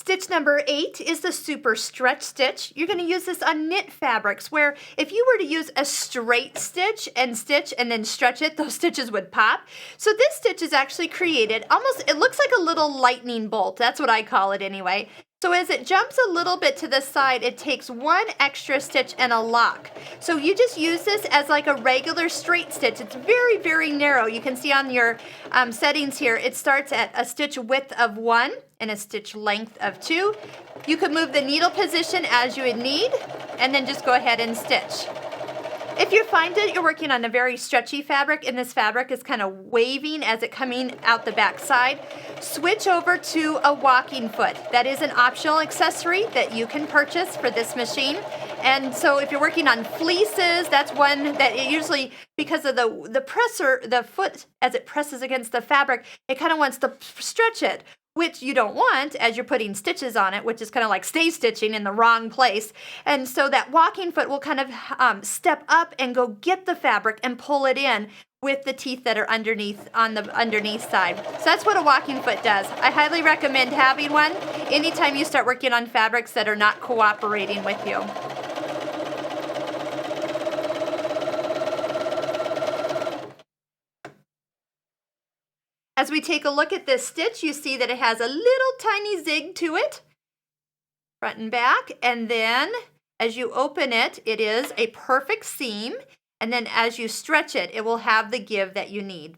Stitch number 8 is the super stretch stitch. You're going to use this on knit fabrics where if you were to use a straight stitch and then stretch it, those stitches would pop. So this stitch is actually created almost, it looks like a little lightning bolt. That's what I call it anyway. So as it jumps a little bit to the side, it takes one extra stitch and a lock. So you just use this as like a regular straight stitch. It's very, very narrow. You can see on your settings here, it starts at a stitch width of 1 and a stitch length of 2. You could move the needle position as you would need and then just go ahead and stitch. If you find that you're working on a very stretchy fabric and this fabric is kind of waving as it's coming out the back side, switch over to a walking foot. That is an optional accessory that you can purchase for this machine. And so if you're working on fleeces, that's one that it usually, because of the foot as it presses against the fabric, it kind of wants to stretch it, which you don't want as you're putting stitches on it, which is kind of like stay stitching in the wrong place. And so that walking foot will kind of step up and go get the fabric and pull it in with the teeth that are underneath on the underneath side. So that's what a walking foot does. I highly recommend having one anytime you start working on fabrics that are not cooperating with you. As we take a look at this stitch, you see that it has a little tiny zig to it, front and back, and then as you open it, it is a perfect seam, and then as you stretch it, it will have the give that you need.